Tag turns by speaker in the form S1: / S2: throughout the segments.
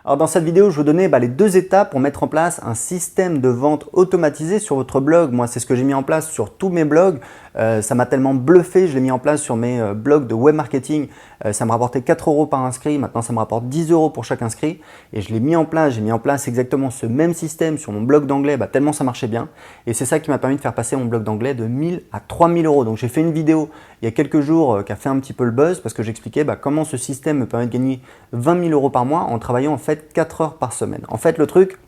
S1: Alors dans cette vidéo, je vais vous donner les 2 étapes pour mettre en place un système de vente automatisé sur votre blog. Moi, c'est ce que j'ai mis en place sur tous mes blogs. Ça m'a tellement bluffé, je l'ai mis en place sur mes blogs de web marketing. Ça me rapportait 4 € par inscrit, maintenant ça me rapporte 10 € pour chaque inscrit. Et je l'ai mis en place, j'ai mis en place exactement ce même système sur mon blog d'anglais, tellement ça marchait bien. Et c'est ça qui m'a permis de faire passer mon blog d'anglais de 1000 à 3000 €. Donc j'ai fait une vidéo il y a quelques jours qui a fait un petit peu le buzz parce que j'expliquais comment ce système me permet de gagner 20 000 € par mois en travaillant en fait 4 heures par semaine. En fait, le truc,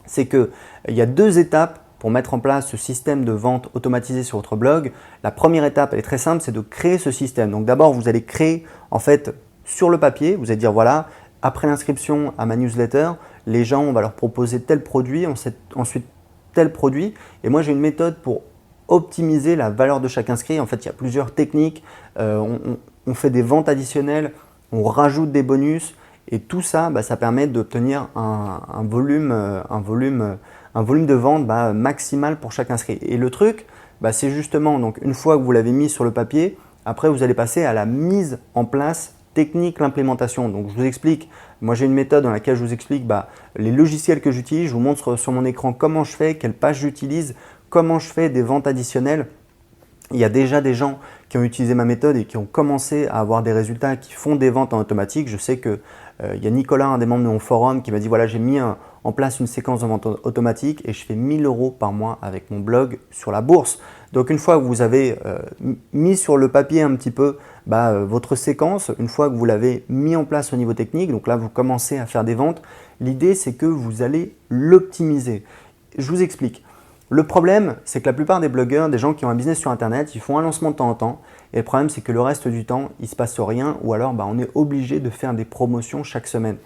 S1: c'est qu'il y a 2 étapes pour mettre en place ce système de vente automatisé sur votre blog. La première étape, elle est très simple, c'est de créer ce système. Donc d'abord, vous allez créer en fait sur le papier, vous allez dire voilà, après l'inscription à ma newsletter, les gens, on va leur proposer tel produit, ensuite tel produit. Et moi, j'ai une méthode pour optimiser la valeur de chaque inscrit. En fait, il y a plusieurs techniques. On fait des ventes additionnelles, on rajoute des bonus. Et tout ça, ça permet d'obtenir un volume de vente maximal pour chaque inscrit. Et le truc, c'est justement, donc une fois que vous l'avez mis sur le papier, après vous allez passer à la mise en place technique, l'implémentation. Donc je vous explique, moi j'ai une méthode dans laquelle je vous explique les logiciels que j'utilise, je vous montre sur mon écran comment je fais, quelle page j'utilise, comment je fais des ventes additionnelles. Il y a déjà des gens qui ont utilisé ma méthode et qui ont commencé à avoir des résultats, qui font des ventes en automatique. Je sais que il y a Nicolas, un des membres de mon forum, qui m'a dit voilà, j'ai mis en place une séquence de vente automatique et je fais 1000 € par mois avec mon blog sur la bourse. Donc une fois que vous avez mis sur le papier un petit peu votre séquence, une fois que vous l'avez mis en place au niveau technique, donc là vous commencez à faire des ventes, l'idée c'est que vous allez l'optimiser. Je vous explique. Le problème, c'est que la plupart des blogueurs, des gens qui ont un business sur internet, ils font un lancement de temps en temps. Et le problème, c'est que le reste du temps, il ne se passe rien ou alors on est obligé de faire des promotions chaque semaine.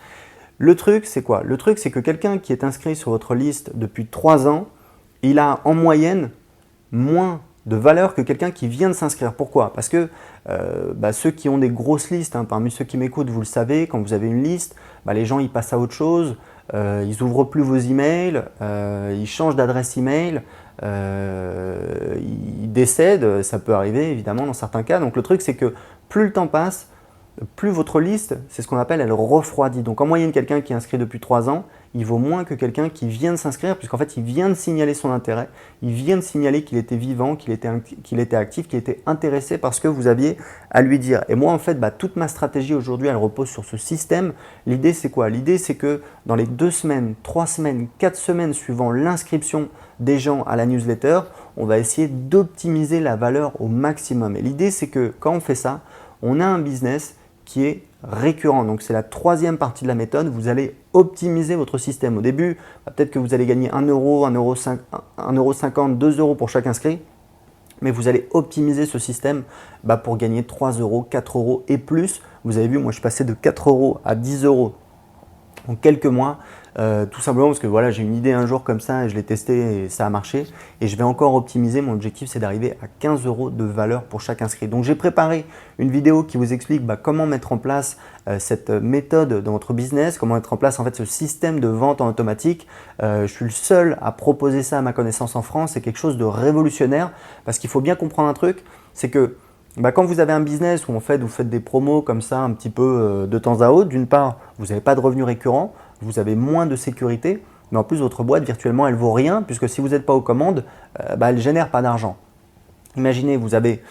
S1: Le truc, c'est quoi? Le truc, c'est que quelqu'un qui est inscrit sur votre liste depuis 3 ans, il a en moyenne moins de valeur que quelqu'un qui vient de s'inscrire. Pourquoi? Parce que ceux qui ont des grosses listes, parmi ceux qui m'écoutent, vous le savez, quand vous avez une liste, les gens ils passent à autre chose. Ils n'ouvrent plus vos emails, ils changent d'adresse email, ils décèdent, ça peut arriver évidemment dans certains cas. Donc le truc c'est que plus le temps passe, plus votre liste, c'est ce qu'on appelle, elle refroidit. Donc en moyenne, quelqu'un qui est inscrit depuis 3 ans, il vaut moins que quelqu'un qui vient de s'inscrire, puisqu'en fait il vient de signaler son intérêt, il vient de signaler qu'il était vivant, qu'il était actif, qu'il était intéressé par ce que vous aviez à lui dire. Et moi en fait, toute ma stratégie aujourd'hui, elle repose sur ce système. L'idée c'est quoi? L'idée c'est que dans les 2 semaines, 3 semaines, 4 semaines suivant l'inscription des gens à la newsletter, on va essayer d'optimiser la valeur au maximum. Et l'idée c'est que quand on fait ça, on a un business qui est récurrent. Donc c'est la 3e partie de la méthode. Vous allez optimiser votre système. Au début, peut-être que vous allez gagner 1 €, 1,50 €, 2 € pour chaque inscrit. Mais vous allez optimiser ce système pour gagner 3 €, 4 € et plus. Vous avez vu, moi je suis passé de 4 € à 10 € en quelques mois. Tout simplement parce que voilà, j'ai une idée un jour comme ça et je l'ai testé et ça a marché. Et je vais encore optimiser. Mon objectif, c'est d'arriver à 15 € de valeur pour chaque inscrit. Donc j'ai préparé une vidéo qui vous explique comment mettre en place cette méthode dans votre business, comment mettre en place en fait ce système de vente en automatique. Je suis le seul à proposer ça à ma connaissance en France. C'est quelque chose de révolutionnaire parce qu'il faut bien comprendre un truc, c'est que quand vous avez un business où en fait vous faites des promos comme ça un petit peu de temps à autre, d'une part, vous n'avez pas de revenus récurrents, vous avez moins de sécurité, mais en plus votre boîte virtuellement elle vaut rien puisque si vous n'êtes pas aux commandes, elle ne génère pas d'argent. Imaginez, vous avez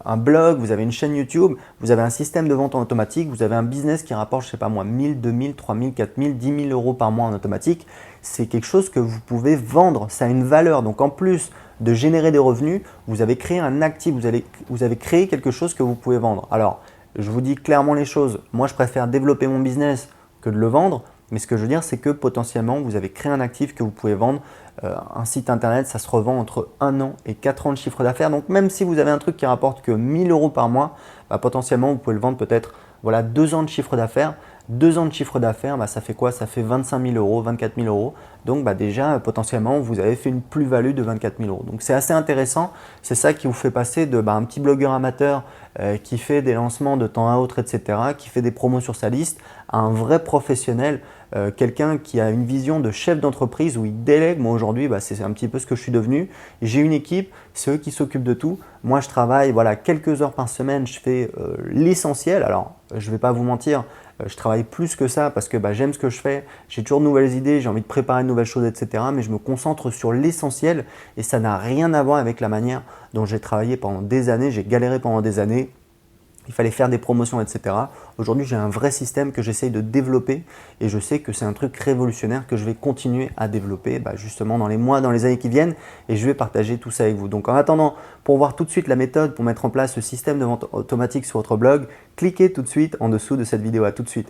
S1: un blog, vous avez une chaîne YouTube, vous avez un système de vente en automatique, vous avez un business qui rapporte, je ne sais pas moi, 1000, 2000, 3000, 4000, 10 000 € par mois en automatique. C'est quelque chose que vous pouvez vendre, ça a une valeur. Donc en plus de générer des revenus, vous avez créé un actif, vous avez créé quelque chose que vous pouvez vendre. Alors, je vous dis clairement les choses, moi je préfère développer mon business que de le vendre. Mais ce que je veux dire, c'est que potentiellement, vous avez créé un actif que vous pouvez vendre. Un site internet, ça se revend entre 1 an et 4 ans de chiffre d'affaires. Donc, même si vous avez un truc qui rapporte que 1000 € par mois, potentiellement, vous pouvez le vendre peut-être 2 ans de chiffre d'affaires. 2 ans de chiffre d'affaires, ça fait quoi? Ça fait 25 000 €, 24 000 €. Donc déjà, potentiellement, vous avez fait une plus-value de 24 000 €. Donc c'est assez intéressant. C'est ça qui vous fait passer de un petit blogueur amateur qui fait des lancements de temps à autre, etc., qui fait des promos sur sa liste, à un vrai professionnel, quelqu'un qui a une vision de chef d'entreprise où il délègue. Moi aujourd'hui, c'est un petit peu ce que je suis devenu. J'ai une équipe, c'est eux qui s'occupent de tout. Moi, je travaille quelques heures par semaine, je fais l'essentiel. Alors, je ne vais pas vous mentir, Je travaille plus que ça parce que j'aime ce que je fais, j'ai toujours de nouvelles idées, j'ai envie de préparer de nouvelles choses, etc. Mais je me concentre sur l'essentiel et ça n'a rien à voir avec la manière dont j'ai travaillé pendant des années, j'ai galéré pendant des années. Il fallait faire des promotions, etc. Aujourd'hui, j'ai un vrai système que j'essaye de développer et je sais que c'est un truc révolutionnaire que je vais continuer à développer justement dans les mois, dans les années qui viennent et je vais partager tout ça avec vous. Donc en attendant, pour voir tout de suite la méthode pour mettre en place ce système de vente automatique sur votre blog, cliquez tout de suite en dessous de cette vidéo. À tout de suite.